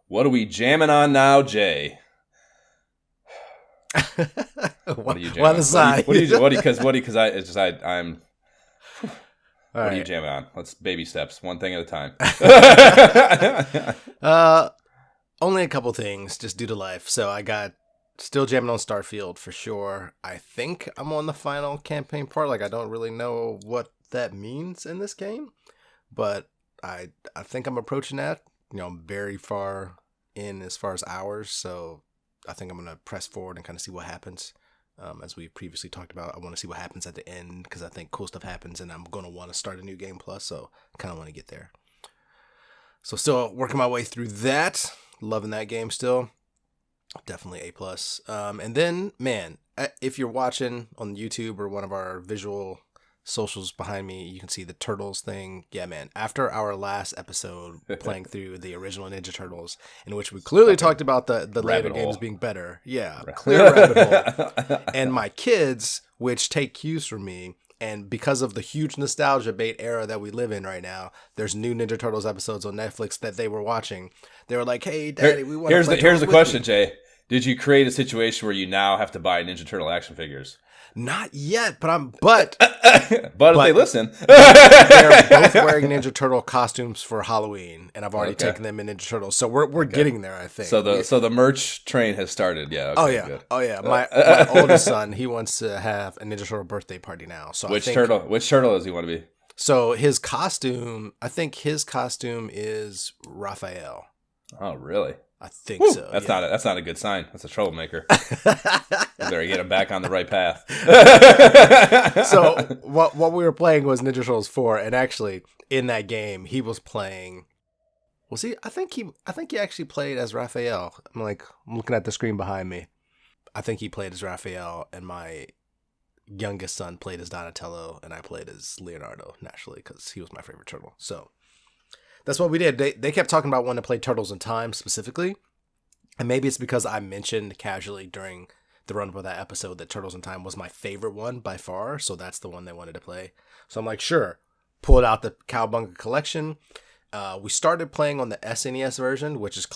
What are we jamming on now, Jay? What are you jamming on? Because I'm. What are you jamming on? Let's baby steps, one thing at a time. Only a couple things, just due to life. So I got still jamming on Starfield for sure. I think I'm on the final campaign part. Like I don't really know what that means in this game, but I think I'm approaching that. You know, I'm very far in as far as hours, so I think I'm gonna press forward and kind of see what happens. As we previously talked about, I want to see what happens at the end because I think cool stuff happens, and I'm gonna want to start a new game plus. So I kind of want to get there. So still working my way through that. Loving that game still. Definitely A+. And then, man, if you're watching on YouTube or one of our visual socials behind me, you can see the Turtles thing. Yeah, man. After our last episode playing through the original Ninja Turtles, in which we clearly talked about the later games being better. Yeah, clear rabbit hole. And my kids, which take cues from me, and because of the huge nostalgia bait era that we live in right now, there's new Ninja Turtles episodes on Netflix that they were watching. They were like, "Hey, Daddy, we want to play." Here's the question, Jay. Did you create a situation where you now have to buy Ninja Turtle action figures? Not yet, but if they listen, they're both wearing Ninja Turtle costumes for Halloween, and I've already taken them in Ninja Turtles, so we're getting there. I think. So the merch train has started. Yeah. Okay, good. My oldest son, he wants to have a Ninja Turtle birthday party now. So which turtle does he want to be? So his costume, I think his costume is Raphael. Oh, really? I think so. That's not a good sign. That's a troublemaker. You better get him back on the right path. So what we were playing was Ninja Turtles 4, and actually in that game he was playing. Was he? I think he actually played as Raphael. I'm looking at the screen behind me. I think he played as Raphael, and my youngest son played as Donatello, and I played as Leonardo naturally because he was my favorite turtle. So. That's what we did. They kept talking about wanting to play Turtles in Time specifically. And maybe it's because I mentioned casually during the run-up of that episode that Turtles in Time was my favorite one by far. So that's the one they wanted to play. So I'm like, sure. Pulled out the Cowabunga collection. We started playing on the SNES version, which is,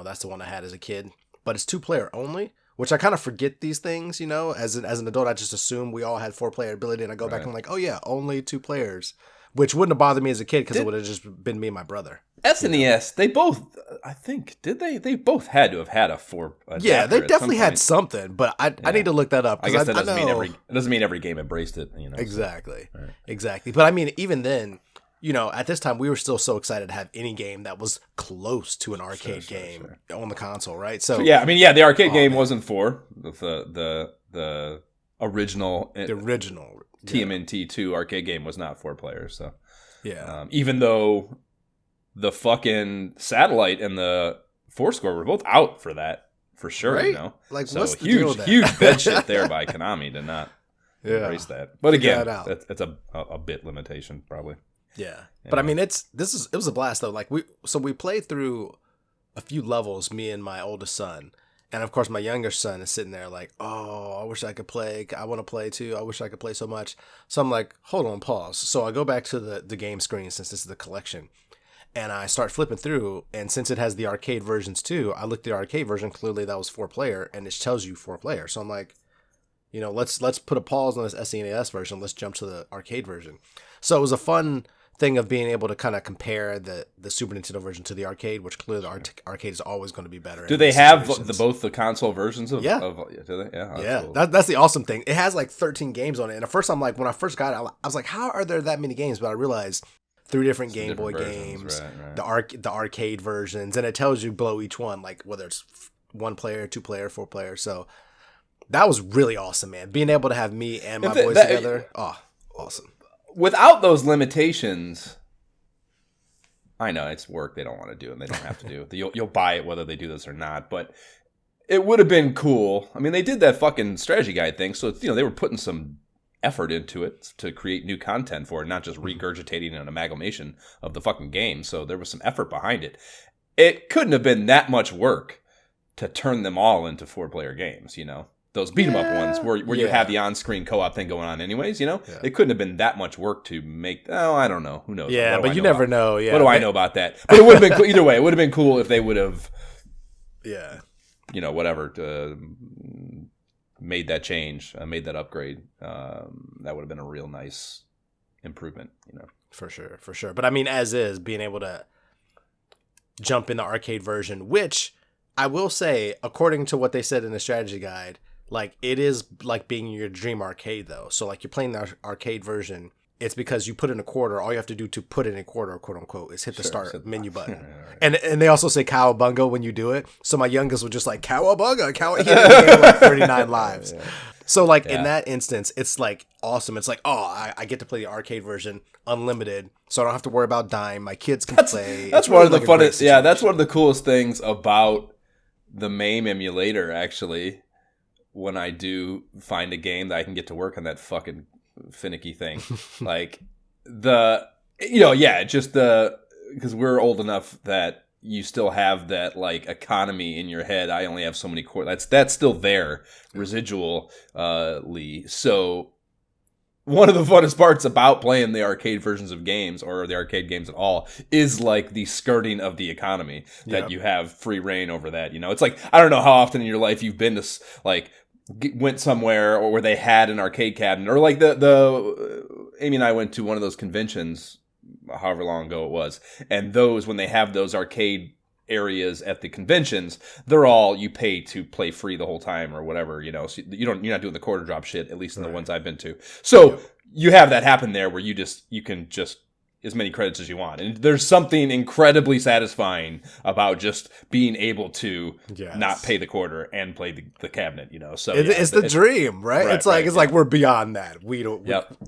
that's the one I had as a kid. But it's 2-player only, which I kind of forget these things, As an adult, I just assume we all had 4-player ability. And I go back and I'm like, oh yeah, only 2 players. Which wouldn't have bothered me as a kid because it would have just been me and my brother. SNES, they both, I think, did they? They both had to have had a 4. Yeah, they definitely had something, but I need to look that up. I guess that doesn't mean every game embraced it. Exactly, so. Right. Exactly. But I mean, even then, at this time, we were still so excited to have any game that was close to an arcade game on the console, right? So the arcade game wasn't 4. The original. The original. TMNT 2 arcade game was not 4 players, so even though the fucking Satellite and the Fourscore were both out for that for sure, right? Like, so what's the deal with that? Huge bed shit there by Konami to not embrace that. But again, it's a bit limitation probably. Yeah, but I mean, it was a blast though. Like we played through a few levels, me and my oldest son. And of course, my younger son is sitting there like, oh, I wish I could play. I want to play too. I wish I could play so much. So I'm like, hold on, pause. So I go back to the game screen since this is the collection. And I start flipping through. And since it has the arcade versions too, I looked at the arcade version. Clearly that was 4-player. And it tells you 4-player. So I'm like, let's put a pause on this SNES version. Let's jump to the arcade version. So it was a fun thing of being able to kind of compare the Super Nintendo version to the arcade, which clearly the arcade is always going to be better. Do they have both the console versions of? Yeah. Do they? Yeah. Yeah. Cool. That's the awesome thing. It has like 13 games on it. And at first, I'm like, when I first got it, I was like, how are there that many games? But I realized 3 different Game Boy games, right. the arcade versions, and it tells you below each one, like whether it's 1-player, 2-player, 4-player. So that was really awesome, man. Being able to have me and my boys together. Oh, awesome. Without those limitations, I know it's work they don't want to do and they don't have to do. You'll buy it whether they do this or not, but it would have been cool. I mean, they did that fucking strategy guide thing, so they were putting some effort into it to create new content for it, not just regurgitating an amalgamation of the fucking game. So there was some effort behind it. It couldn't have been that much work to turn them all into 4-player games, Those beat 'em up ones where you have the on-screen co-op thing going on anyways, It couldn't have been that much work to make. I don't know. Who knows? Yeah, but you never know. Yeah. What do I know about that? But it would have been cool. Either way, it would have been cool if they would have Yeah. Whatever, made that change, made that upgrade, that would have been a real nice improvement, For sure. But I mean, as is, being able to jump in the arcade version, which I will say, according to what they said in the strategy guide, like it is like being your dream arcade though. So like you're playing the arcade version, it's because you put in a quarter. All you have to do to put in a quarter, quote unquote, is hit the start menu button. Right. And they also say cowabunga when you do it. So my youngest was just like cowabunga, he had like 39 lives. Yeah. So like in that instance, it's like awesome. It's like, I get to play the arcade version unlimited, so I don't have to worry about dying. My kids can play. That's one of the funnest. Yeah, that's one of the coolest things about the MAME emulator. Actually, when I do find a game that I can get to work on that fucking finicky thing, like just because we're old enough that you still have that like economy in your head. I only have so many cores. That's still there residually. So one of the funnest parts about playing the arcade versions of games, or the arcade games at all, is like the skirting of the economy, that you have free reign over that. It's like, I don't know how often in your life you've been to like went somewhere or where they had an arcade cabinet, or like the Amy and I went to one of those conventions however long ago it was, and those, when they have those arcade areas at the conventions, they're all, you pay to play free the whole time or whatever, so you're not doing the quarter drop shit, at least in the ones I've been to. So you have that happen there where you can just as many credits as you want, and there's something incredibly satisfying about just being able to not pay the quarter and play the cabinet. So it's the dream, right? It's like we're beyond that. We don't.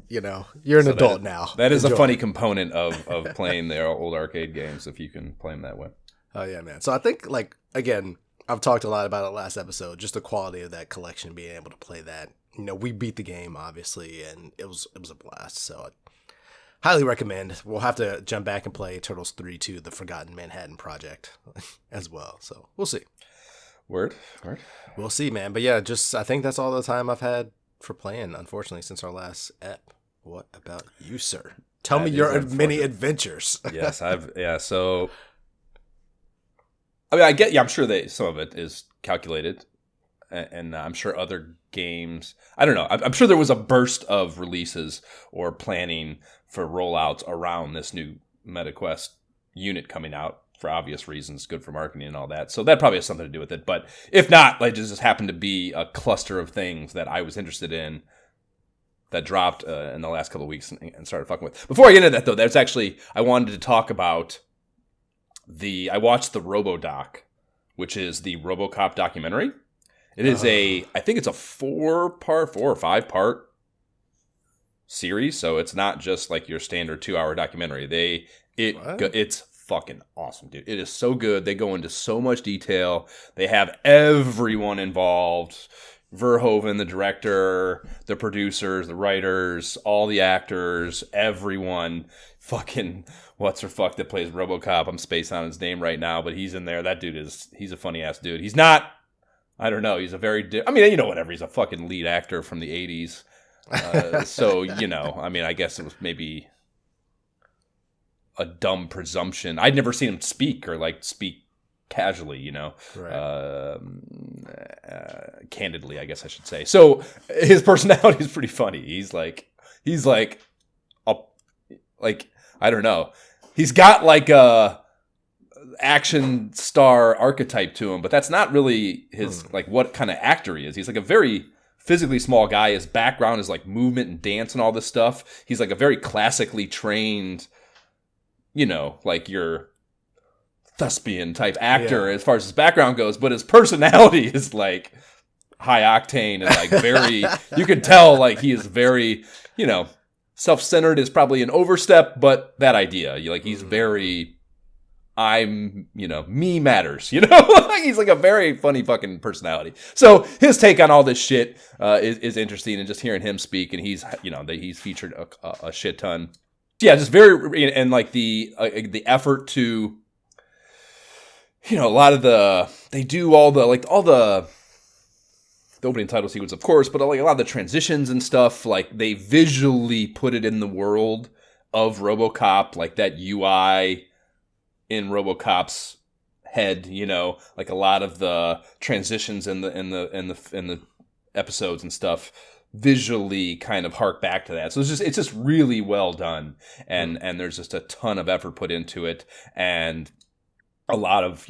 You're an adult now. That is a funny component of playing the old arcade games, if you can play them that way. Oh yeah, man. So I think, like, again, I've talked a lot about it last episode, just the quality of that collection, being able to play that. We beat the game obviously, and it was a blast. So highly recommend. We'll have to jump back and play Turtles 3 2, the Forgotten Manhattan Project as well. So we'll see. Word. We'll see, man. But yeah, I think that's all the time I've had for playing, unfortunately, since our last ep. What about you, sir? Tell me your many adventures. Yes, so I mean, I'm sure that some of it is calculated, and I'm sure other games, I don't know. I'm sure there was a burst of releases or planning for rollouts around this new MetaQuest unit coming out, for obvious reasons, good for marketing and all that. So that probably has something to do with it. But if not, like, it just happened to be a cluster of things that I was interested in that dropped in the last couple of weeks and started fucking with. Before I get into that, though, I wanted to talk about I watched the RoboDoc, which is the RoboCop documentary. It is I think it's a 4 or 5 part series, so it's not just like your standard 2-hour documentary. It's fucking awesome, dude. It is so good. They go into so much detail. They have everyone involved. Verhoeven, the director, the producers, the writers, all the actors, everyone. Fucking what's her fuck that plays RoboCop. I'm spacing on his name right now, but he's in there. That dude he's a funny ass dude. He's not, I don't know. He's a very, whatever. He's a fucking lead actor from the 80s. So, I guess it was maybe a dumb presumption. I'd never seen him speak or like speak casually, right. Candidly, I guess I should say. So his personality is pretty funny. He's like, I don't know. He's got like a action star archetype to him, but that's not really his, like, what kind of actor he is. He's like a very physically small guy. His background is like movement and dance and all this stuff. He's like a very classically trained, like your thespian type actor as far as his background goes, but his personality is like high octane and like very, you can tell like he is very, self-centered is probably an overstep, but that idea, like he's very, me matters, he's like a very funny fucking personality. So his take on all this shit is interesting, and just hearing him speak, and he's, he's featured a shit ton. Yeah, just very, and like the effort to, a lot of they do all the opening title sequence, of course, but like a lot of the transitions and stuff, like they visually put it in the world of RoboCop, like that UI in RoboCop's head, like a lot of the transitions in the episodes and stuff visually kind of hark back to that. So it's just really well done, and there's just a ton of effort put into it, and a lot of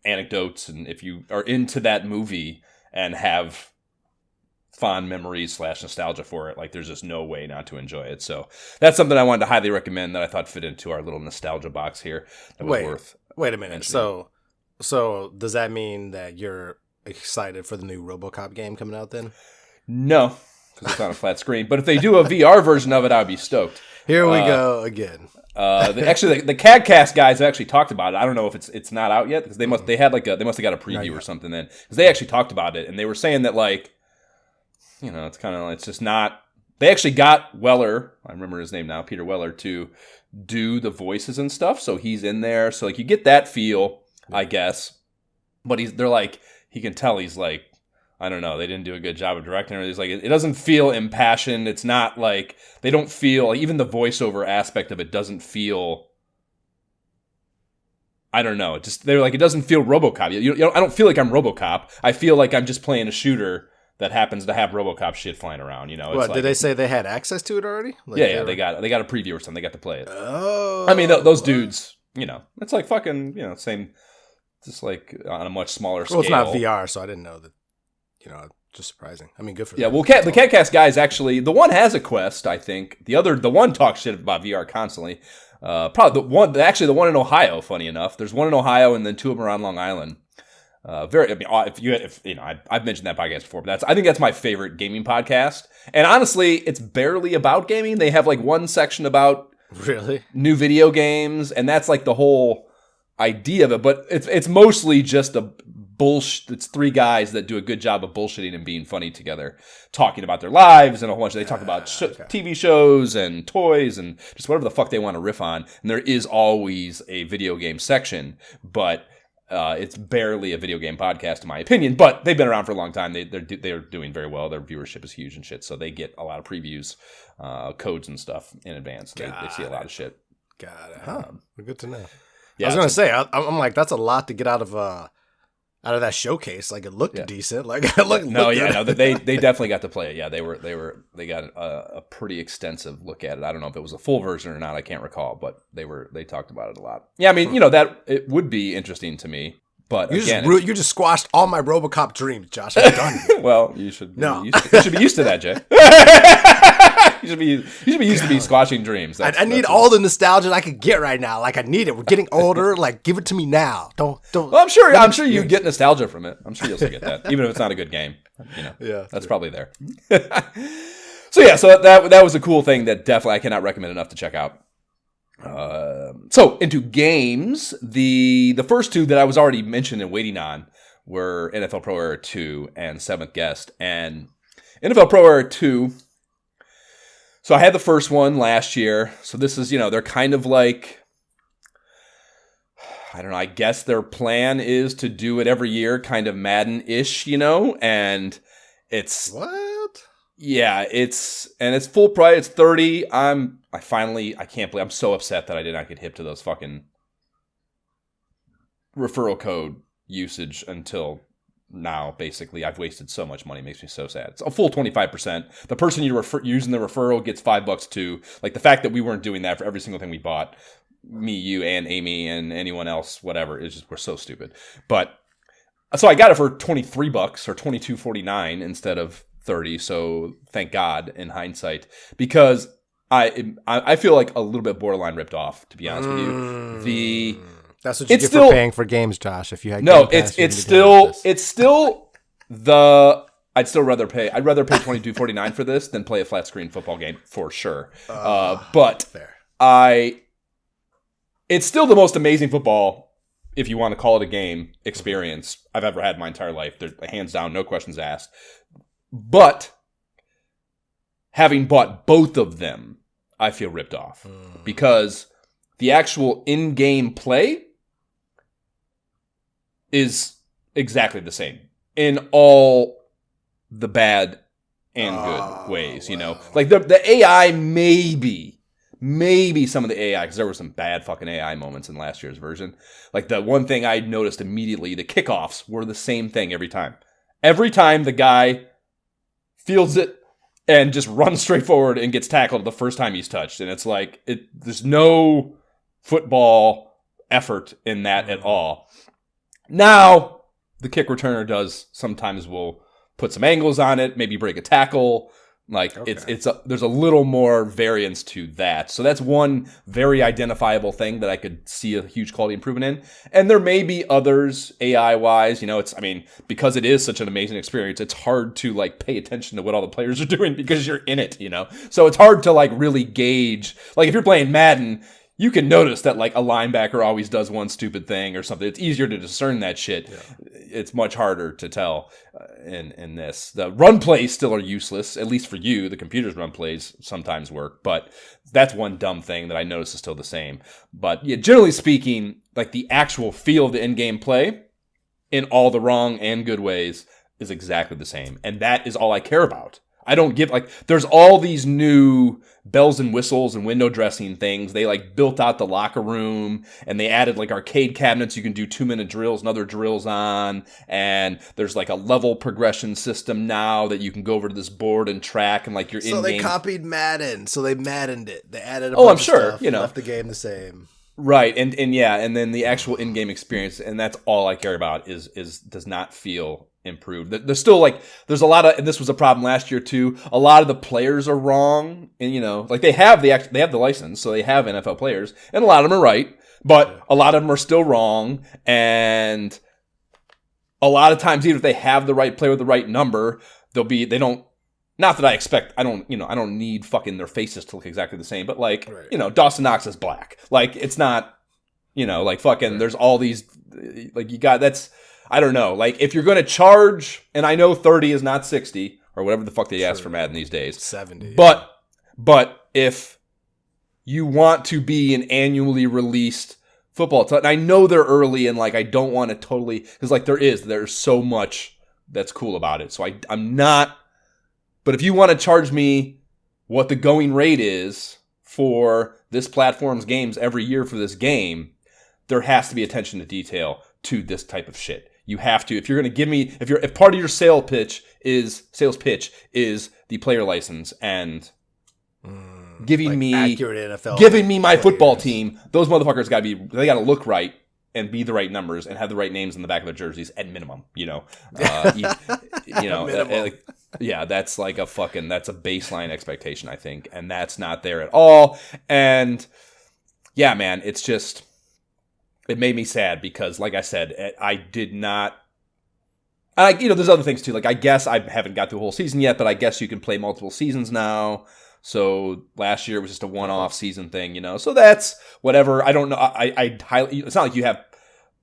anecdotes. And if you are into that movie and have fond memories / nostalgia for it, like there's just no way not to enjoy it. So that's something I wanted to highly recommend that I thought fit into our little nostalgia box here. That was wait a minute. So does that mean that you're excited for the new RoboCop game coming out then? No, because it's on a flat screen. But if they do a VR version of it, I'd be stoked. Here we go again. Actually, the CADcast guys actually talked about it. I don't know if it's not out yet, because they must have got a preview or something then, because they actually talked about it, and they were saying that it's kind of, it's just not. They actually got Weller, I remember his name now, Peter Weller, to do the voices and stuff. So he's in there. So you get that feel, I guess. But he can tell he's like, I don't know, they didn't do a good job of directing it. He's like, it doesn't feel impassioned. It's not like, they don't feel, even the voiceover aspect of it doesn't feel, I don't know. They're like, it doesn't feel RoboCop. I don't feel like I'm RoboCop. I feel like I'm just playing a shooter that happens to have RoboCop shit flying around. What, did they say they had access to it already? They got a preview or something. They got to play it. Oh, I mean, those dudes, it's like fucking, same, just like on a much smaller scale. Well, it's not VR, so I didn't know that. Just surprising. I mean, good for them. Yeah, well, the CatCast guys actually, the one has a Quest, I think. The one talks shit about VR constantly. Probably the one in Ohio. Funny enough, there's one in Ohio, and then two of them are on Long Island. I've mentioned that podcast before, but I think that's my favorite gaming podcast. And honestly, it's barely about gaming. They have like one section about new video games, and that's like the whole idea of it. But it's mostly just a bullshit. It's three guys that do a good job of bullshitting and being funny together, talking about their lives and a whole bunch. They talk about TV shows and toys and just whatever the fuck they want to riff on. And there is always a video game section, but it's barely a video game podcast in my opinion. But they've been around for a long time. They're doing very well. Their viewership is huge and shit. So they get a lot of previews, codes and stuff in advance. They see a lot of shit. Got it. Huh. Good to know. Yeah, I was gonna say, I'm like, that's a lot to get out of that showcase. Like, it looked decent. Like, it looked good. They definitely got to play it. Yeah, they got a pretty extensive look at it. I don't know if it was a full version or not. I can't recall, but they talked about it a lot. Yeah, I mean, that it would be interesting to me. But you just squashed all my RoboCop dreams, Josh. I'm done. Well, you should be used to that, Jay. You should be used to be squashing dreams. I need all the nostalgia I could get right now. Like, I need it. We're getting older. Like, give it to me now. Don't. Well, I'm sure you get nostalgia from it. I'm sure you'll still get that, even if it's not a good game. Yeah, that's probably there. So that was a cool thing that definitely I cannot recommend enough to check out. So into games, the first two that I was already mentioned and waiting on were NFL Pro Era 2 and Seventh Guest. And NFL Pro Era 2, so I had the first one last year. So this is, they're kind of like, I don't know, I guess their plan is to do it every year, kind of Madden-ish, and it's... What? Yeah, it's full price. It's $30. I can't believe I'm so upset that I did not get hip to those fucking referral code usage until now. Basically, I've wasted so much money. It makes me so sad. It's a full 25%. The person using the referral gets $5 too. Like, the fact that we weren't doing that for every single thing we bought, me, you, and Amy, and anyone else, whatever, is just, we're so stupid. But so I got it for $23 or $22.49 instead of $30. So thank God in hindsight, because I feel like a little bit borderline ripped off, to be honest with you. That's what you get for paying for games, Josh. If you had I'd still rather pay $22.49 for this than play a flat screen football game for sure. But fair. It's still the most amazing football, if you want to call it a game, experience I've ever had in my entire life. They're hands down, no questions asked. But having bought both of them, I feel ripped off because the actual in-game play is exactly the same in all the bad and good ways. Like the AI maybe maybe some of the AI, because there were some bad fucking AI moments in last year's version. Like the one thing I noticed immediately, the kickoffs were the same thing every time. Every time the guy fields it and just runs straight forward and gets tackled the first time he's touched. And it's like, there's no football effort in that at all. Now, the kick returner sometimes will put some angles on it, maybe break a tackle. Like okay. There's a little more variance to that. So that's one very identifiable thing that I could see a huge quality improvement in. And there may be others AI wise, because it is such an amazing experience, it's hard to like pay attention to what all the players are doing because you're in it, So it's hard to like really gauge. Like if you're playing Madden, you can notice that like a linebacker always does one stupid thing or something. It's easier to discern that shit. Yeah. It's much harder to tell in this. The run plays still are useless, at least for you. The computer's run plays sometimes work, but that's one dumb thing that I notice is still the same. But yeah, generally speaking, like the actual feel of the in-game play in all the wrong and good ways is exactly the same. And that is all I care about. I don't give, there's all these new bells and whistles and window dressing things. They, built out the locker room, and they added, arcade cabinets you can do 2-minute drills and other drills on, and there's, a level progression system now that you can go over to this board and track, and, your in-game... So they copied Madden, so they Maddened it. They added a bunch of stuff, left the game the same. Right, and then the actual in-game experience, and that's all I care about, is does not feel... improved. There's still there's a lot of, and this was a problem last year too. A lot of the players are wrong, and they have the license, so they have NFL players, and a lot of them are right, but a lot of them are still wrong. And a lot of times, even if they have the right player with the right number, they don't. Not that I expect. I don't need fucking their faces to look exactly the same, but Dawson Knox is black. It's not. Fucking. Right. There's all these. You got that's. I don't know. If you're going to charge, and I know 30 is not 60 or whatever the fuck they ask for Madden these days. 70. But if you want to be an annually released football, and I know they're early, and I don't want to totally, because there's so much that's cool about it. So I'm not. But if you want to charge me what the going rate is for this platform's games every year for this game, there has to be attention to detail to this type of shit. You have to, if you're going to give me, if part of your sales pitch is the player license and giving me accurate NFL giving me my players. Football team, those motherfuckers got to look right and be the right numbers and have the right names in the back of their jerseys at minimum. Yeah, that's that's a baseline expectation, I think, and that's not there at all. And yeah, man, it's just. It made me sad because, like I said, I did not. There's other things too. I guess I haven't got through a whole season yet, but I guess you can play multiple seasons now. So last year was just a one-off season thing, So that's whatever. I don't know. I highly. It's not like you have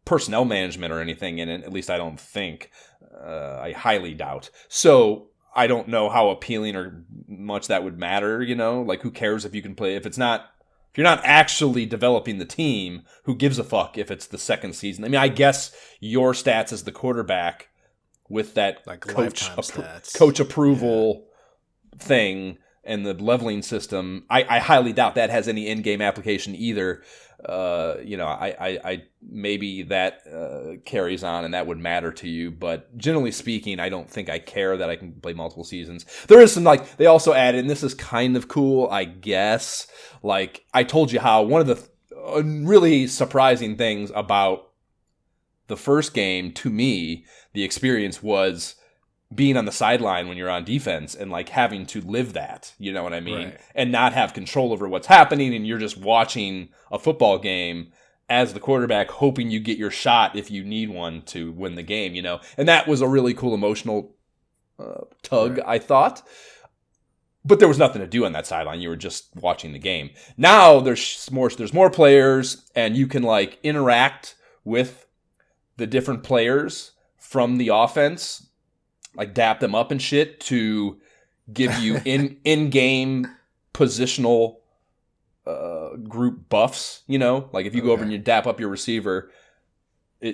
personnel management or anything in it. At least I don't think. I highly doubt. So I don't know how appealing or much that would matter. Who cares if you can play if it's not. If you're not actually developing the team, who gives a fuck if it's the second season? I mean, I guess your stats as the quarterback with that coach approval thing and the leveling system, I highly doubt that has any in-game application either. I maybe that carries on and that would matter to you, but generally speaking, I don't think I care that I can play multiple seasons. There is some they also added, and this is kind of cool, I guess. I told you how one of the really surprising things about the first game to me, the experience was being on the sideline when you're on defense and having to live that, you know what I mean? Right. And not have control over what's happening, and you're just watching a football game as the quarterback, hoping you get your shot if you need one to win the game, And that was a really cool emotional tug, right. I thought. But there was nothing to do on that sideline. You were just watching the game. Now there's more players, and you can interact with the different players from the offense, dap them up and shit to give you in-game positional group buffs, If you go over and you dap up your receiver,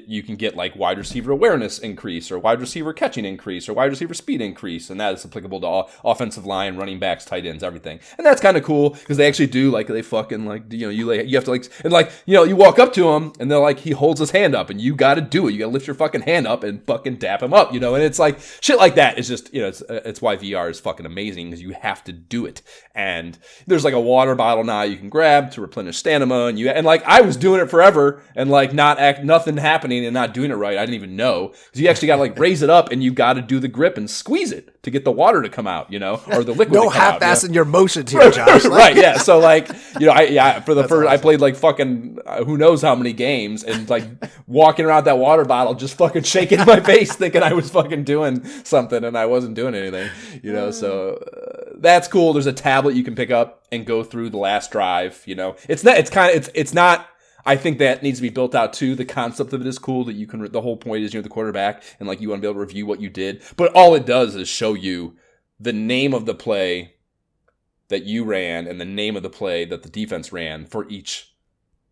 you can get like wide receiver awareness increase or wide receiver catching increase or wide receiver speed increase, and that is applicable to all offensive line, running backs, tight ends, everything. And that's kind of cool because they actually do like they fucking like you have to like and like you walk up to him and they're like he holds his hand up and you got to do it. You got to lift your fucking hand up and fucking dap him up, and it's like shit like that. It's just it's why VR is fucking amazing because you have to do it. And there's like a water bottle now you can grab to replenish stamina, and like I was doing it forever and like nothing happening and not doing it right. I didn't even know because you actually got to like raise it up and you got to do the grip and squeeze it to get the water to come out, or the liquid. No half-assing your motions here, Josh. Right? Yeah. So like I played like fucking who knows how many games and like walking around that water bottle just fucking shaking my face thinking I was fucking doing something and I wasn't doing anything. So that's cool. There's a tablet you can pick up and go through the last drive. It's not. I think that needs to be built out too. The concept of it is cool that you can. The whole point is you're the quarterback and like you want to be able to review what you did. But all it does is show you the name of the play that you ran and the name of the play that the defense ran for each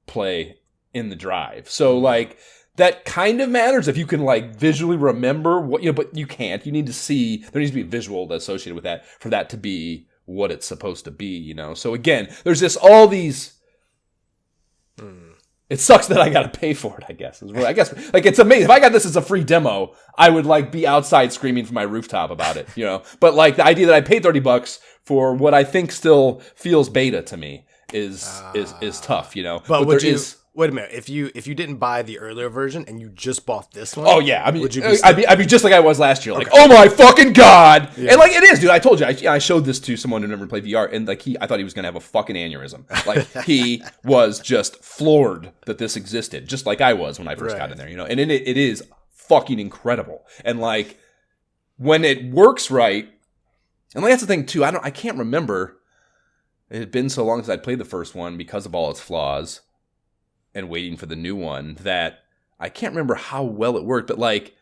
play in the drive. So like that kind of matters if you can like visually remember what but you can't. You need to see. There needs to be a visual associated with that for that to be what it's supposed to be. So again, there's all these. It sucks that I got to pay for it, I guess. Like it's amazing. If I got this as a free demo, I would like be outside screaming from my rooftop about it, But like the idea that I paid $30 for what I think still feels beta to me is tough, But would you wait a minute? If you didn't buy the earlier version and you just bought this one, oh yeah, I mean, I'd be just like I was last year, like oh my fucking god, yeah. And like it is, dude. I told you, I showed this to someone who never played VR, and like I thought he was gonna have a fucking aneurysm. Like he was just floored that this existed, just like I was when I first got in there, And it is fucking incredible, and like when it works right, and like that's the thing too. I can't remember. It had been so long since I'd played the first one because of all its flaws. And waiting for the new one that I can't remember how well it worked, but like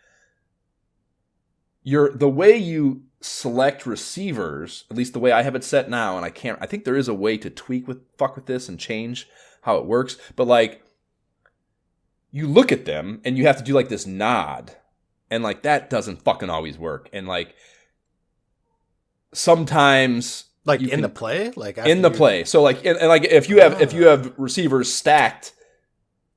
the way you select receivers, at least the way I have it set now, and I think there is a way to fuck with this and change how it works, but like you look at them and you have to do like this nod and like that doesn't fucking always work. And like sometimes like in the play, like in the play. So like, and like if you have receivers stacked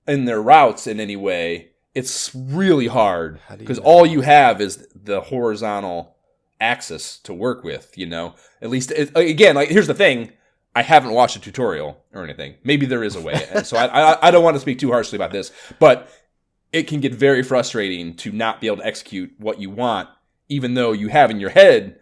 in their routes in any way, it's really hard because all you have is the horizontal axis to work with, At least, again, like here's the thing. I haven't watched a tutorial or anything. Maybe there is a way. And so I don't want to speak too harshly about this, but it can get very frustrating to not be able to execute what you want, even though you have in your head,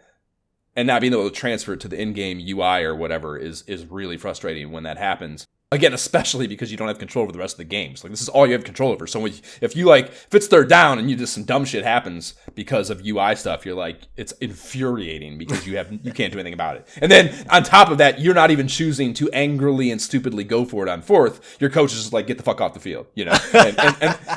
and not being able to transfer it to the in-game UI or whatever is really frustrating when that happens. Again, especially because you don't have control over the rest of the games. Like this is all you have control over. So if it's third down and some dumb shit happens because of UI stuff, you're like, it's infuriating because you can't do anything about it. And then on top of that, you're not even choosing to angrily and stupidly go for it on fourth. Your coach is just like, get the fuck off the field,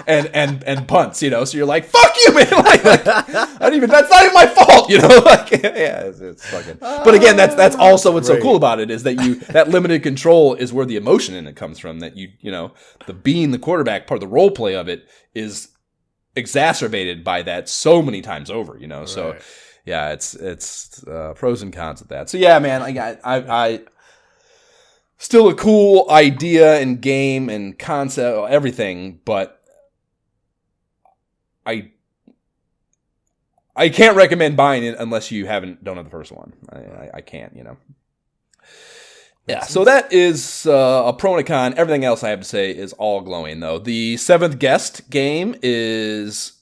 and punts, So you're like, fuck you, man. Like that's not even my fault, Like yeah, it's fucking. But again, that's also what's so cool about it is that that limited control is where the emotion in it comes from, that the being the quarterback part of the role play of it is exacerbated by that so many times over, Right. So yeah, it's pros and cons of that. So yeah, man, I still a cool idea and game and concept, everything, but I can't recommend buying it unless you don't have the first one. I can't, Yeah, so that is a pro and a con. Everything else I have to say is all glowing, though. The Seventh Guest game is,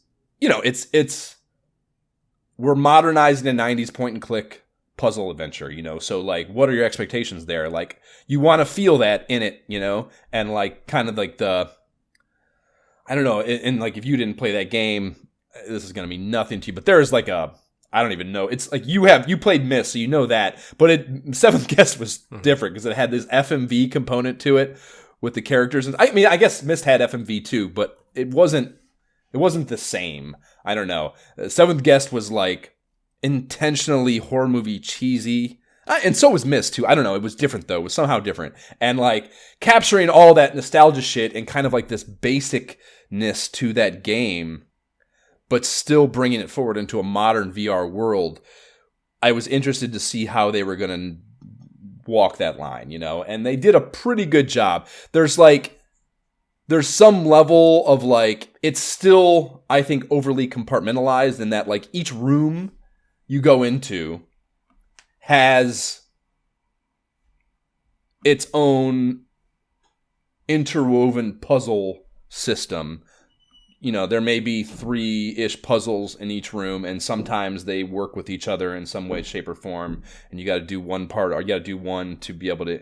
we're modernizing a 90s point-and-click puzzle adventure, So, like, what are your expectations there? Like, you want to feel that in it, And, like, kind of like I don't know, and, like, if you didn't play that game, this is going to mean nothing to you, but there's, like, I don't even know. It's like you played Myst, so you know that. But Seventh Guest was different because it had this FMV component to it with the characters. And I mean, I guess Myst had FMV too, but it wasn't the same. I don't know. Seventh Guest was like intentionally horror movie cheesy. And so was Myst too. I don't know. It was different though. It was somehow different. And like capturing all that nostalgia shit and kind of like this basicness to that game, but still bringing it forward into a modern VR world. I was interested to see how they were going to walk that line, and they did a pretty good job. There's some level of like, it's still, I think, overly compartmentalized in that like each room you go into has its own interwoven puzzle system. There may be 3-ish puzzles in each room, and sometimes they work with each other in some way, shape, or form. And you got to do one part, or you got to do one to be able to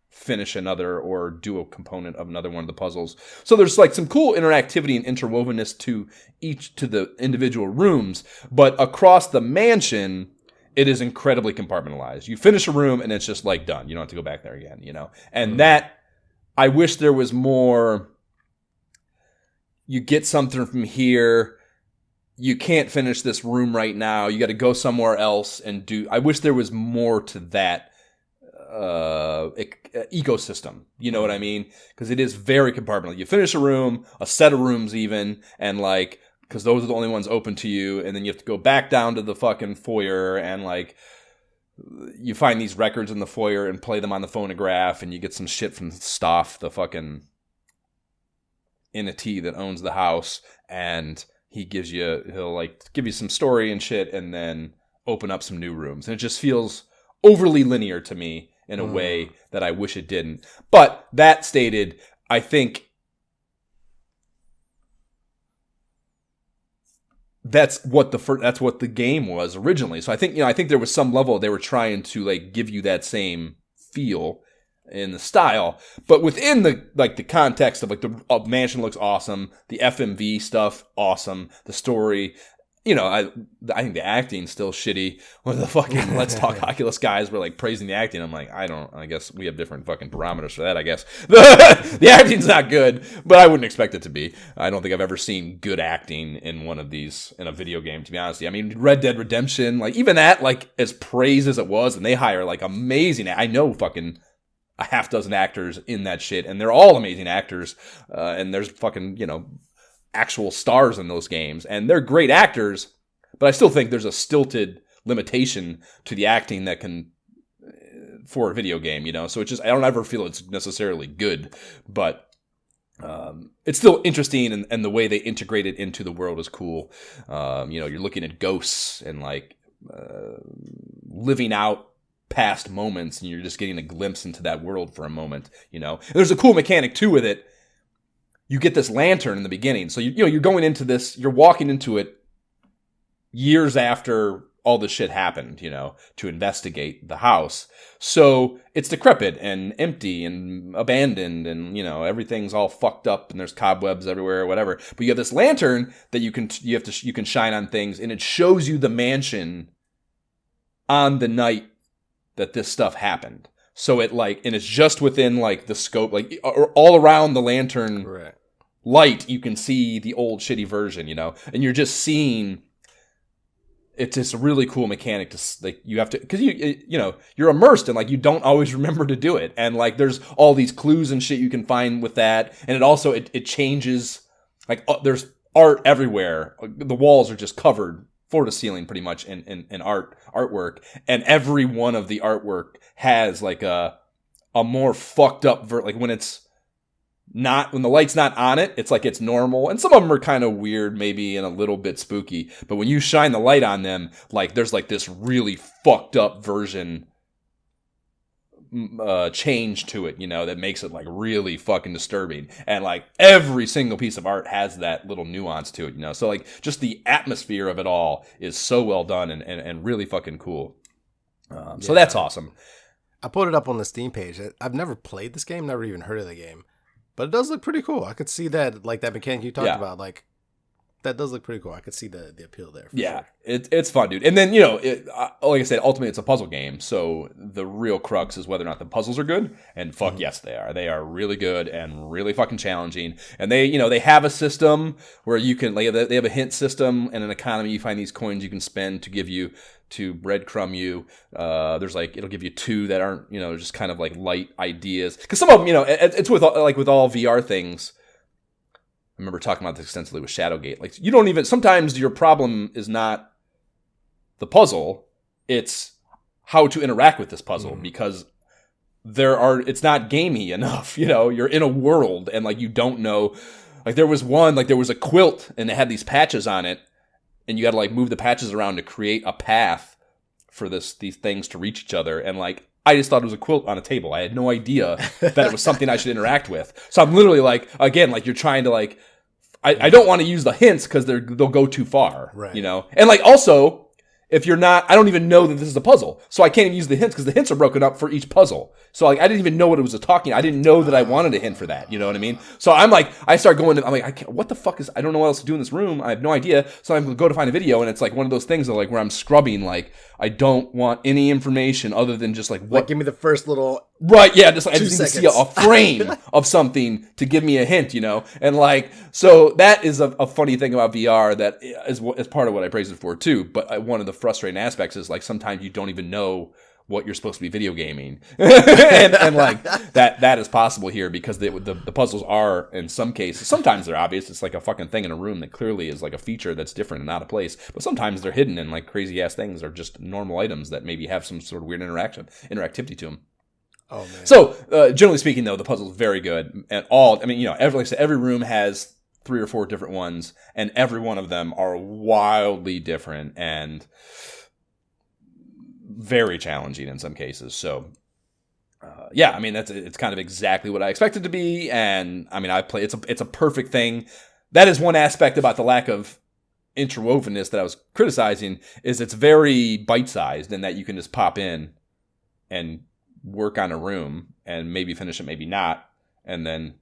finish another or do a component of another one of the puzzles. So there's like some cool interactivity and interwovenness to the individual rooms, but across the mansion, it is incredibly compartmentalized. You finish a room and it's just like done. You don't have to go back there again, And that, I wish there was more. You get something from here. You can't finish this room right now. You got to go somewhere else and do. I wish there was more to that ecosystem. You know what I mean? Because it is very compartmentalized. You finish a room, a set of rooms even, and like, because those are the only ones open to you, and then you have to go back down to the fucking foyer and like, you find these records in the foyer and play them on the phonograph, and you get some shit from Stoff, the fucking entity that owns the house, and he'll like give you some story and shit, and then open up some new rooms, and it just feels overly linear to me in a way that I wish it didn't. But that stated, I think that's what the game was originally. So I think there was some level they were trying to like give you that same feel in the style, but within the context of like the mansion looks awesome, the FMV stuff awesome, the story, I think the acting's still shitty. When the fucking Let's Talk Oculus guys were like praising the acting, I'm like, I guess we have different fucking parameters for that. I guess the acting's not good, but I wouldn't expect it to be. I don't think I've ever seen good acting in one of these in a video game, to be honest. I mean, Red Dead Redemption, like even that, like as praised as it was, and they hire like amazing. I know fucking a half dozen actors in that shit, and they're all amazing actors. And there's fucking, actual stars in those games, and they're great actors, but I still think there's a stilted limitation to the acting that can, for a video game, so it just, I don't ever feel it's necessarily good, but it's still interesting, and the way they integrate it into the world is cool. You're looking at ghosts and like living out past moments, and you're just getting a glimpse into that world for a moment, and there's a cool mechanic too with it. You get this lantern in the beginning. So, you're going into this, you're walking into it years after all this shit happened, to investigate the house. So it's decrepit and empty and abandoned, and, everything's all fucked up and there's cobwebs everywhere or whatever. But you have this lantern that you can shine on things, and it shows you the mansion on the night that this stuff happened. So it and it's just within like the scope, like all around the lantern light, you can see the old shitty version, and you're just seeing. It's just a really cool mechanic to like. You have to, because you're immersed and like you don't always remember to do it, and like there's all these clues and shit you can find with that, and it also it changes. Like there's art everywhere. The walls are just covered floor to ceiling pretty much in artwork, and every one of the artwork has like a more fucked up like when the light's not on it, it's like it's normal, and some of them are kind of weird maybe and a little bit spooky, but when you shine the light on them, like there's like this really fucked up version change to it, that makes it like really fucking disturbing, and like every single piece of art has that little nuance to it, so like just the atmosphere of it all is so well done and really fucking cool. So that's awesome. I put it up on the Steam page. I've never played this game, never even heard of the game, but it does look pretty cool. I could see that, like that mechanic you talked about, like that does look pretty cool. I could see the appeal there. For Yeah, sure. it's fun, dude. And then, like I said, ultimately it's a puzzle game. So the real crux is whether or not the puzzles are good. And fuck yes, they are. They are really good and really fucking challenging. And they have a system where you can, like, they have a hint system and an economy. You find these coins you can spend to give you, to breadcrumb you. There's like, it'll give you 2 that aren't, just kind of like light ideas. Because some of them, it's with all VR things. I remember talking about this extensively with Shadowgate. Like, you don't even, sometimes your problem is not the puzzle, it's how to interact with this puzzle, because it's not gamey enough. You're in a world and like you don't know. Like there was a quilt and it had these patches on it, and you got to like move the patches around to create a path for these things to reach each other. And like, I just thought it was a quilt on a table. I had no idea that it was something I should interact with. So I'm literally like, again, like you're trying to like, I don't want to use the hints because they'll go too far, right. And like also, if you're not, I don't even know that this is a puzzle, so I can't even use the hints because the hints are broken up for each puzzle. So like, I didn't even know what it was talking. I didn't know that I wanted a hint for that. You know what I mean? So I'm like, I start going. I'm like, what the fuck is? I don't know what else to do in this room. I have no idea. So I'm going to go to find a video, and it's like one of those things where I'm scrubbing. Like I don't want any information other than just like what. Like, give me the first little. Right, yeah, just like I just need to see a frame of something to give me a hint, and like so that is a funny thing about VR that is part of what I praise it for too. But one of the frustrating aspects is like sometimes you don't even know what you're supposed to be video gaming, and like that is possible here because the puzzles are in some cases sometimes they're obvious. It's like a fucking thing in a room that clearly is like a feature that's different and out of place. But sometimes they're hidden and like crazy ass things are just normal items that maybe have some sort of weird interactivity to them. Oh man! So generally speaking, though, the puzzle is very good, and every room has 3 or 4 different ones, and every one of them are wildly different and very challenging in some cases. So, it's kind of exactly what I expected to be, and I mean, it's a perfect thing. That is one aspect about the lack of interwovenness that I was criticizing, is it's very bite-sized in that you can just pop in and work on a room and maybe finish it, maybe not, and then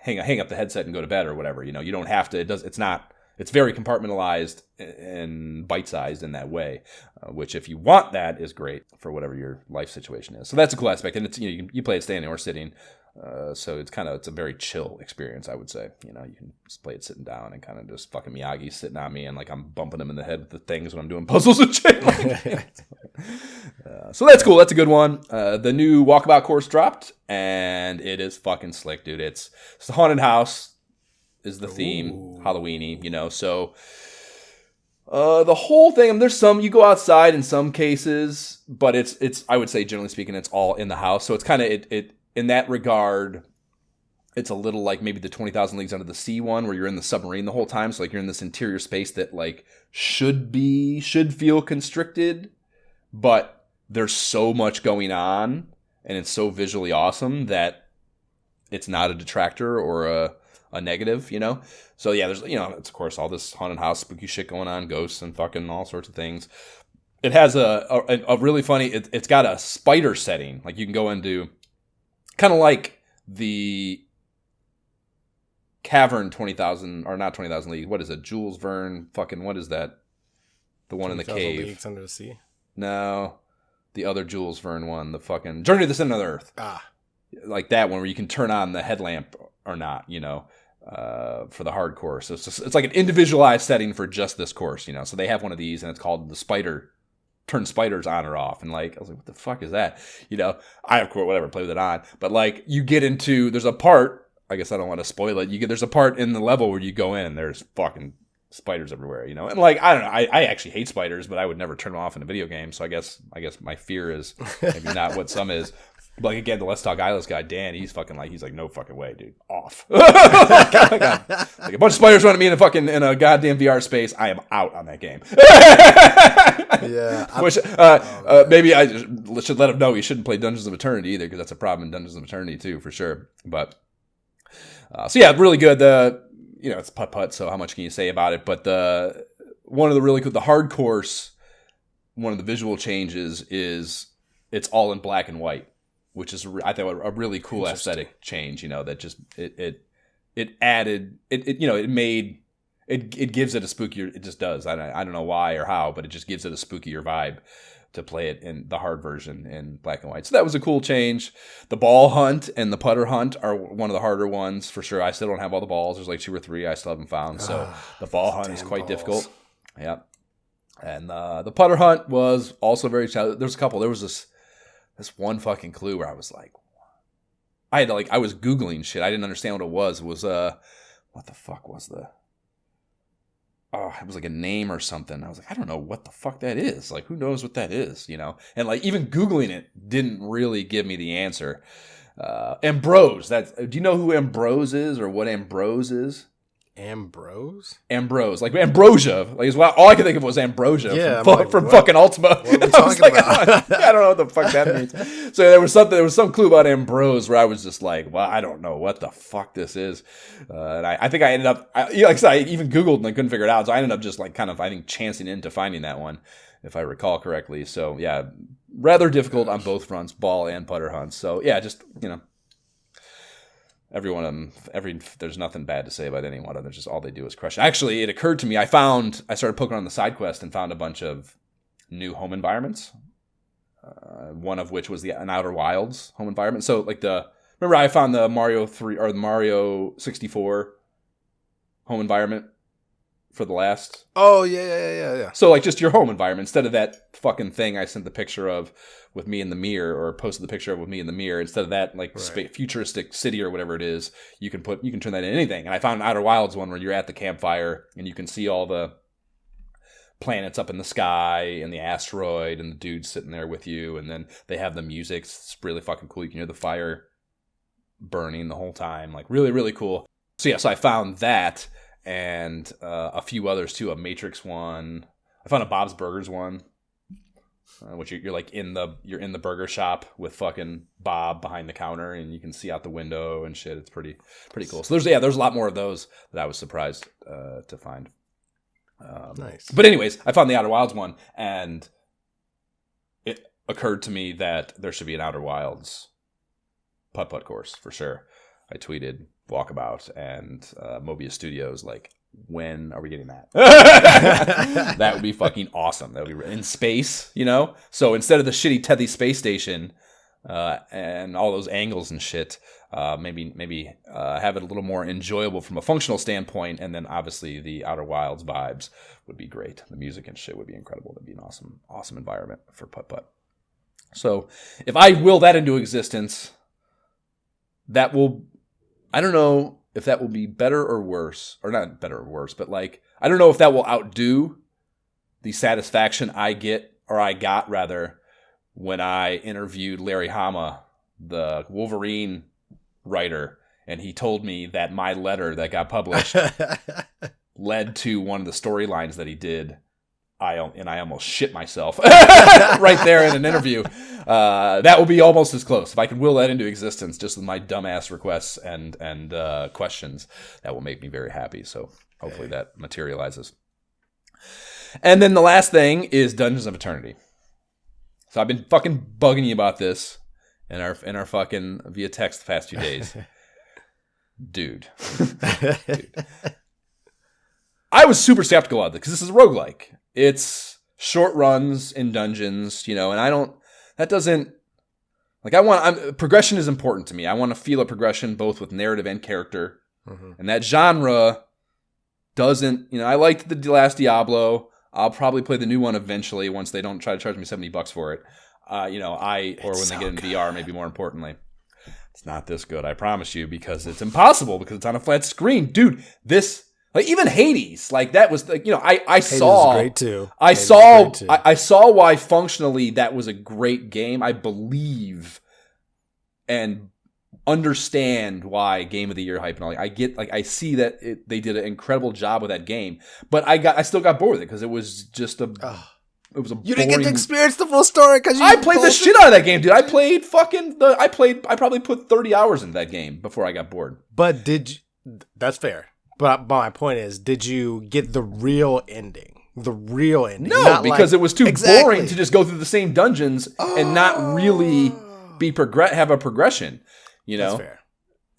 hang up the headset and go to bed or whatever. You don't have to. It's very compartmentalized and bite-sized in that way, which if you want that is great for whatever your life situation is. So that's a cool aspect, and it's you play it standing or sitting, so it's a very chill experience, I would say. You can just play it sitting down and kind of just fucking Miyagi's sitting on me and like I'm bumping him in the head with the things when I'm doing puzzles and shit. So that's cool. That's a good one. The new Walkabout course dropped, and it is fucking slick, dude. It's the haunted house is the theme. Ooh. Halloween-y, so the whole thing, there's some you go outside in some cases, but it's I would say generally speaking it's all in the house. So it's kind of it in that regard, it's a little like maybe the 20,000 Leagues Under the Sea one where you're in the submarine the whole time, so like you're in this interior space that like should feel constricted, but there's so much going on and it's so visually awesome that it's not a detractor or a negative, So yeah, there's it's of course all this haunted house spooky shit going on, ghosts and fucking all sorts of things. It has a really funny. It's got a spider setting, like you can go into, kind of like the Cavern 20,000 or not 20,000 Leagues. What is it? Jules Verne? Fucking what is that? The one in the cave. Leagues Under the Sea. No, the other Jules Verne one. The fucking Journey to the Center of the Earth. Like that one where you can turn on the headlamp or not, for the hard course. So it's like an individualized setting for just this course, So they have one of these, and it's called the spider. Turn spiders on or off, and like I was like, what the fuck is that? I of course whatever play with it on, but like you get into there's a part. I guess I don't want to spoil it. There's a part in the level where you go in and there's fucking spiders everywhere, and like I don't know. I actually hate spiders, but I would never turn them off in a video game. So I guess my fear is maybe not what some is. But like again, the Let's Talk Eyeless guy, Dan, he's like, no fucking way, dude, off. like a bunch of spiders running me in a goddamn VR space. I am out on that game. Yeah. Which maybe I should let him know he shouldn't play Dungeons of Eternity either, because that's a problem in Dungeons of Eternity too, for sure. But so yeah, really good. It's putt-putt, so how much can you say about it? But one of the really cool, the hard course, one of the visual changes is it's all in black and white, which is I thought a really cool aesthetic change. That just it added it made it gives it a spookier. It just does. I don't know why or how, but it just gives it a spookier vibe to play it in the hard version in black and white. So that was a cool change. The ball hunt and the putter hunt are one of the harder ones for sure. I still don't have all the balls. There's like 2 or 3 I still haven't found. So the ball hunt is quite difficult. Yeah. And the putter hunt was also very challenging. There's a couple. There was this one fucking clue where I was like, I was Googling shit. I didn't understand what it was. It was, what the fuck was it was like a name or something. I was like, I don't know what the fuck that is. Like, who knows what that is, And like, even Googling it didn't really give me the answer. Ambrose. Do you know who Ambrose is or what Ambrose is? Ambrose, like ambrosia. Like, all I could think of was ambrosia from fucking Ultima. What are we talking about? I don't know what the fuck that means. So there was some clue about Ambrose where I was just like, well, I don't know what the fuck this is. And I think I ended up, like I said, I even Googled and I couldn't figure it out. So I ended up just like kind of, I think, chancing into finding that one, if I recall correctly. So yeah, rather difficult on both fronts, ball and putter hunts. So yeah, just, every one of them, there's nothing bad to say about any one of them. There's just all they do is crush. Actually, it occurred to me, I started poking on the side quest and found a bunch of new home environments. One of which was an Outer Wilds home environment. So like remember I found the Mario 3 or the Mario 64 home environment for the last. Oh yeah. So like just your home environment instead of that fucking thing I sent the picture of with me in the mirror, or posted the picture of with me in the mirror. Instead of that like futuristic city or whatever it is, you can turn that into anything. And I found an Outer Wilds one where you're at the campfire and you can see all the planets up in the sky and the asteroid and the dude sitting there with you, and then they have the music. It's really fucking cool. You can hear the fire burning the whole time. Like really, really cool. So I found that and a few others too. A Matrix one. I found a Bob's Burgers one. Which you're like in the burger shop with fucking Bob behind the counter and you can see out the window and shit. It's pretty cool. So there's a lot more of those that I was surprised to find. Nice. But anyways, I found the Outer Wilds one and it occurred to me that there should be an Outer Wilds putt-putt course for sure. I tweeted Walkabout and Mobius Studios like, when are we getting that? That would be fucking awesome. That would be in space, So instead of the shitty Tethys space station and all those angles and shit, maybe have it a little more enjoyable from a functional standpoint, and then obviously the Outer Wilds vibes would be great. The music and shit would be incredible. That'd be an awesome environment for putt-putt. So if I will that into existence, that will, I don't know if that will be better or worse, or not better or worse, but like, I don't know if that will outdo the satisfaction I got rather, when I interviewed Larry Hama, the Wolverine writer, and he told me that my letter that got published led to one of the storylines that he did. I almost shit myself right there in an interview. That will be almost as close. If I can will that into existence just with my dumbass requests and questions, that will make me very happy. So hopefully that materializes. And then the last thing is Dungeons of Eternity. So I've been fucking bugging you about this in our fucking via text the past few days. Dude. I was super skeptical of it because this is a roguelike. It's short runs in dungeons, and progression is important to me. I want to feel a progression both with narrative and character. Mm-hmm. And that genre doesn't, I liked the last Diablo. I'll probably play the new one eventually once they don't try to charge me $70 for it. Or when they get in VR, maybe more importantly. It's not this good, I promise you, because it's impossible because it's on a flat screen. Dude, like even Hades, like that was like, I saw great too. I saw why functionally that was a great game. I believe and understand why Game of the Year hype and all. I see that they did an incredible job with that game, but I still got bored with it because it was just it was a you didn't get to experience the full story because I played the shit out of that game, dude. I probably put 30 hours into that game before I got bored. But that's fair. But my point is, did you get the real ending? The real ending? No, because it was too boring to just go through the same dungeons and not really have a progression. That's fair.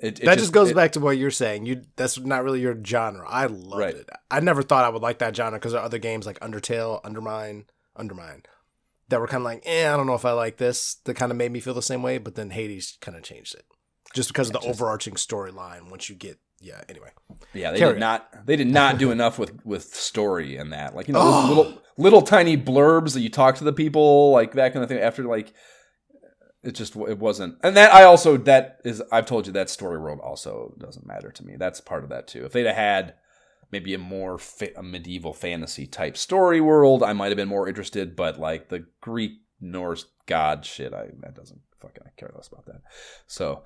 That just goes back to what you're saying. That's not really your genre. I loved it. I never thought I would like that genre because there are other games like Undertale, Undermine, that were kind of like, I don't know if I like this. That kind of made me feel the same way. But then Hades kind of changed it, just because of the overarching storyline. Once you get, anyway. Yeah, they did not do enough with story and that. Like, those little tiny blurbs that you talk to the people like back in the thing after like. It wasn't, and I've told you that story world also doesn't matter to me. That's part of that too. If they'd have had maybe a medieval fantasy type story world, I might have been more interested. But like the Greek Norse god shit, I care less about that. So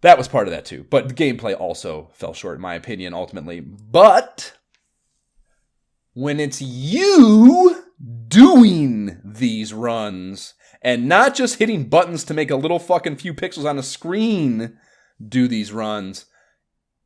that was part of that too. But the gameplay also fell short, in my opinion, ultimately. But when it's you doing these runs. And not just hitting buttons to make a little fucking few pixels on a screen do these runs.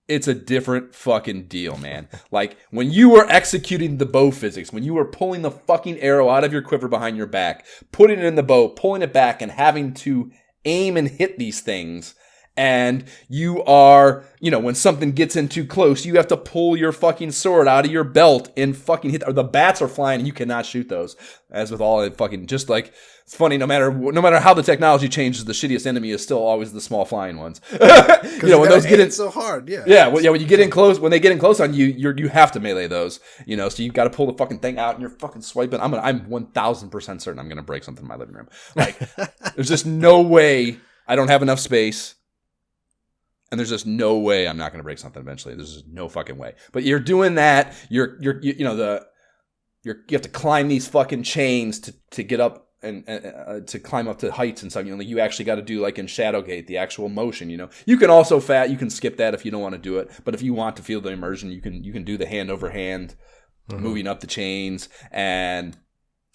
It's a different fucking deal, man. Like, when you were executing the bow physics, when you were pulling the fucking arrow out of your quiver behind your back, putting it in the bow, pulling it back, and having to aim and hit these things, and you are, when something gets in too close, you have to pull your fucking sword out of your belt and fucking hit, or the bats are flying and you cannot shoot those. As with all it fucking, just like, it's funny, no matter how the technology changes, the shittiest enemy is still always the small flying ones. When those get in so hard, when you get in close, when they get in close on you, you have to melee those, so you've got to pull the fucking thing out and you're fucking swiping. I'm 1000% certain I'm gonna break something in my living room. Like, there's just no way I don't have enough space. And there's just no way I'm not going to break something eventually. There's just no fucking way. But you're doing that. You have to climb these fucking chains to get up and to climb up to heights and stuff. You actually got to do, like in Shadowgate, the actual motion. You can also you can skip that if you don't want to do it. But if you want to feel the immersion, you can do the hand over hand, moving up the chains. And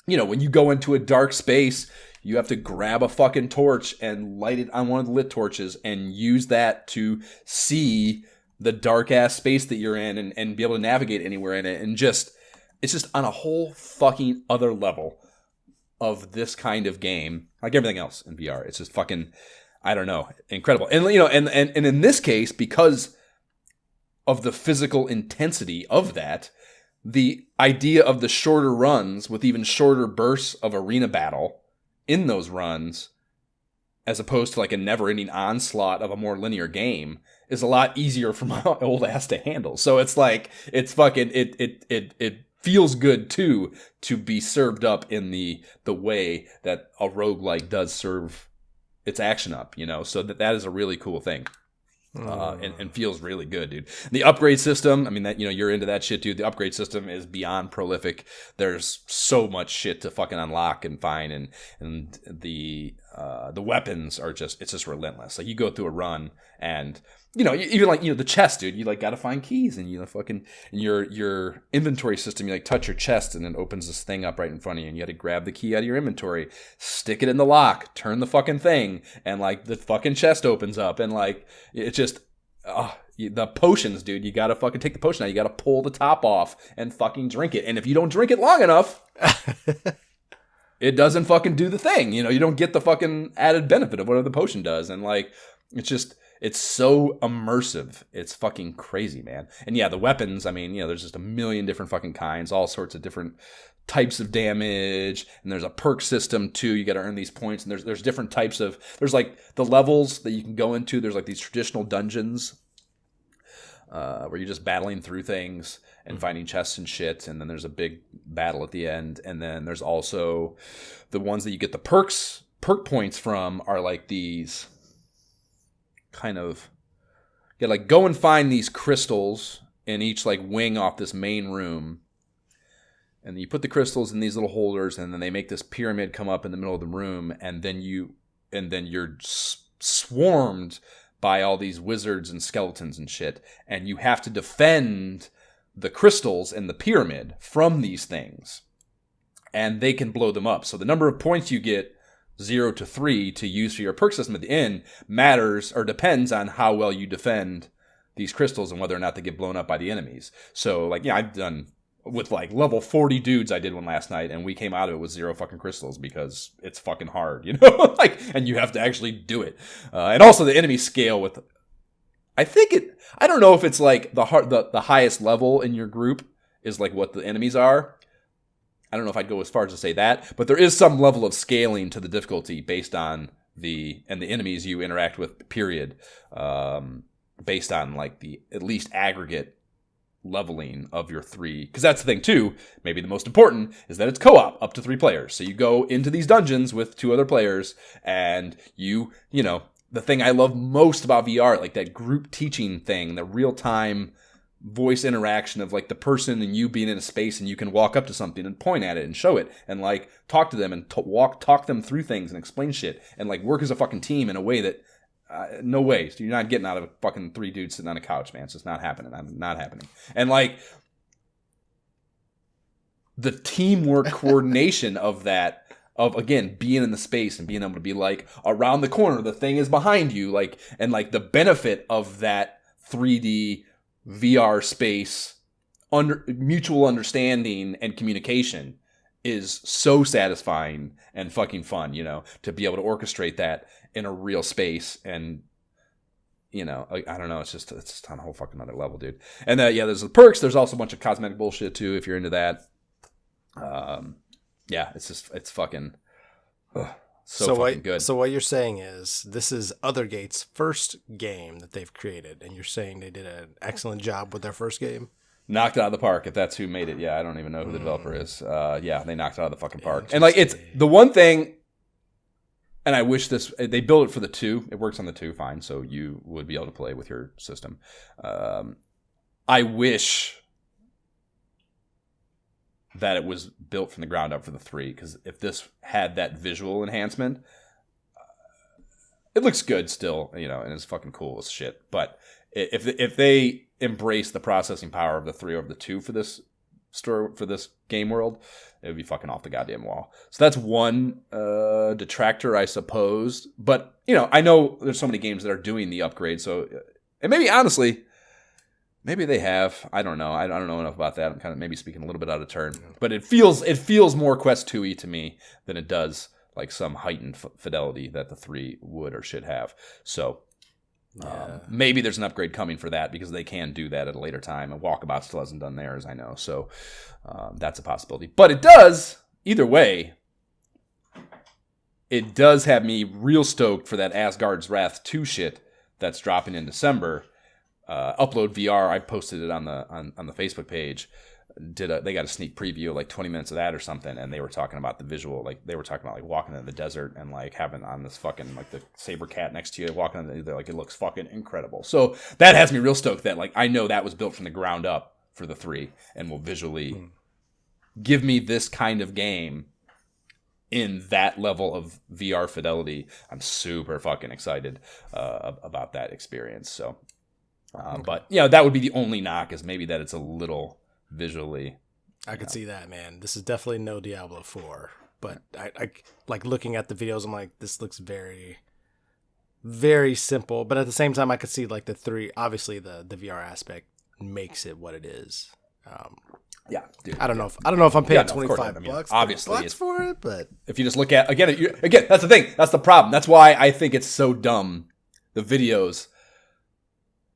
when you go into a dark space, you have to grab a fucking torch and light it on one of the lit torches and use that to see the dark ass space that you're in and be able to navigate anywhere in it. And it's just on a whole fucking other level of this kind of game, like everything else in VR. It's just fucking, I don't know, incredible. And and in this case, because of the physical intensity of that, the idea of the shorter runs with even shorter bursts of arena battle in those runs, as opposed to like a never-ending onslaught of a more linear game, is a lot easier for my old ass to handle. So it's like, it's fucking, it feels good too, to be served up in the way that a roguelike does serve its action up, so that is a really cool thing. And feels really good, dude. The upgrade system, I mean, that you're into that shit, dude. The upgrade system is beyond prolific. There's so much shit to fucking unlock and find, and the weapons are it's just relentless. Like, you go through a run, and even like the chest, dude. You like got to find keys, and fucking in your inventory system. You like touch your chest, and it opens this thing up right in front of you, and you got to grab the key out of your inventory, stick it in the lock, turn the fucking thing, and like the fucking chest opens up, and like it's just the potions, dude. You got to fucking take the potion out. You got to pull the top off and fucking drink it, and if you don't drink it long enough. It doesn't fucking do the thing. You don't get the fucking added benefit of whatever the potion does, and like it's so immersive. It's fucking crazy, man. And yeah, the weapons, I mean, there's just a million different fucking kinds, all sorts of different types of damage, and there's a perk system too. You got to earn these points, and there's different types of, there's like the levels that you can go into. There's like these traditional dungeons where you're just battling through things and finding chests and shit, and then there's a big battle at the end, and then there's also the ones that you get the perk points from are like these kind of, like go and find these crystals in each like wing off this main room, and then you put the crystals in these little holders, and then they make this pyramid come up in the middle of the room, and then you're swarmed by all these wizards and skeletons and shit, and you have to defend the crystals in the pyramid from these things, and they can blow them up. So the number of points you get, 0 to 3, to use for your perk system at the end matters or depends on how well you defend these crystals and whether or not they get blown up by the enemies. So like, I've done with like level 40 dudes. I did one last night, and we came out of it with 0 fucking crystals because it's fucking hard, like, and you have to actually do it. And also the enemy scale with I think I don't know if it's like the highest level in your group is like what the enemies are. I don't know if I'd go as far as to say that, but there is some level of scaling to the difficulty based on the enemies you interact with, period. Based on like the at least aggregate leveling of your 3. Because that's the thing too, maybe the most important, is that it's co-op up to 3 players. So you go into these dungeons with 2 other players, and you know, the thing I love most about VR, like that group teaching thing, the real-time voice interaction of like the person and you being in a space, and you can walk up to something and point at it and show it and like talk to them and talk them through things and explain shit and like work as a fucking team in a way that no way. So you're not getting out of a fucking 3 dudes sitting on a couch, man. It's just not happening. Not happening. And like the teamwork coordination of that, of again being in the space and being able to be like around the corner, the thing is behind you, like, and like the benefit of that 3D VR space, mutual understanding and communication is so satisfying and fucking fun, you know, to be able to orchestrate that in a real space. And, you know, I don't know, it's just on a whole fucking other level, dude. And yeah, there's the perks. There's also a bunch of cosmetic bullshit too, if you're into that. Yeah, it's fucking so fucking good. So what you're saying is this is Othergate's first game that they've created, and you're saying they did an excellent job with their first game? Knocked it out of the park, if that's who made it. Yeah, I don't even know who the developer is. Yeah, they knocked it out of the fucking park. And like, it's the one thing, and I wish they built it for the 2. It works on the 2 fine, so you would be able to play with your system. I wish that it was built from the ground up for the 3, because if this had that visual enhancement, it looks good still, you know, and it's fucking cool as shit. But if they embrace the processing power of the 3 over the 2 for this game world, it would be fucking off the goddamn wall. So that's one detractor, I suppose. But, you know, I know there's so many games that are doing the upgrade, so, and maybe honestly, maybe they have. I don't know. I don't know enough about that. I'm kind of maybe speaking a little bit out of turn. But it feels more Quest 2-y to me than it does like some heightened fidelity that the 3 would or should have. So maybe there's an upgrade coming for that, because they can do that at a later time. And Walkabout still hasn't done theirs, I know. So that's a possibility. But it does, either way, it does have me real stoked for that Asgard's Wrath 2 shit that's dropping in December. Upload VR, I posted it on the Facebook page. They got a sneak preview of like 20 minutes of that or something, and they were talking about the visual, like they were talking about like walking in the desert and like having on this fucking like the saber cat next to you walking in they're like, it looks fucking incredible. So that has me real stoked that like I know that was built from the ground up for the 3 and will visually give me this kind of game in that level of VR fidelity. I'm super fucking excited about that experience. So but you know, that would be the only knock, is maybe that it's a little visually. I could see that, man. This is definitely no Diablo 4, but I like looking at the videos. I'm like, this looks very, very simple. But at the same time, I could see like the 3. Obviously, the VR aspect makes it what it is. Yeah, dude, I don't know if I'm paying $25 obviously for it, but if you just look at again, that's the thing. That's the problem. That's why I think it's so dumb. The videos.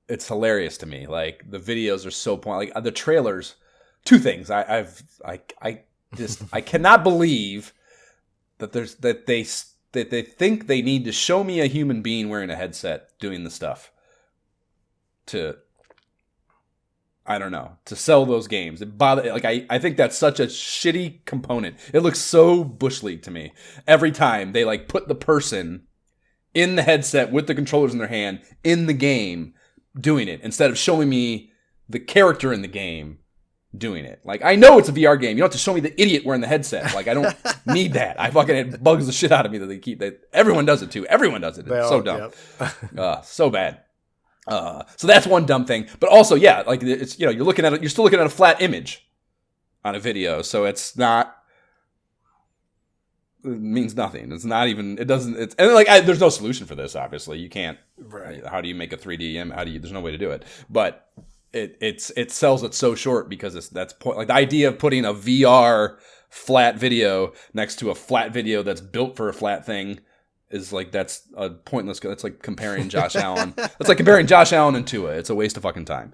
It's hilarious to me. Like the videos are so point. Like the trailers. 2 things. I cannot believe that they think they need to show me a human being wearing a headset doing the stuff to, I don't know, to sell those games. I think that's such a shitty component. It looks so Bush League to me. Every time they like put the person in the headset with the controllers in their hand in the game doing it, instead of showing me the character in the game doing it. Like, I know it's a VR game. You don't have to show me the idiot wearing the headset. Like, I don't need that. It bugs the shit out of me that they keep that. Everyone does it too. Everyone does it. It's so dumb. Yep. So bad. So that's one dumb thing. But also, yeah, like it's, you know, you're still looking at a flat image on a video. So it's not, it means nothing. It's not even, it doesn't, it's, and like, there's no solution for this, obviously. You can't, right. How do you make a 3D? There's no way to do it. But it sells it so short because that's like the idea of putting a VR flat video next to a flat video that's built for a flat thing is like that's a pointless. That's like comparing Josh Allen. That's like comparing Josh Allen and Tua. It's a waste of fucking time.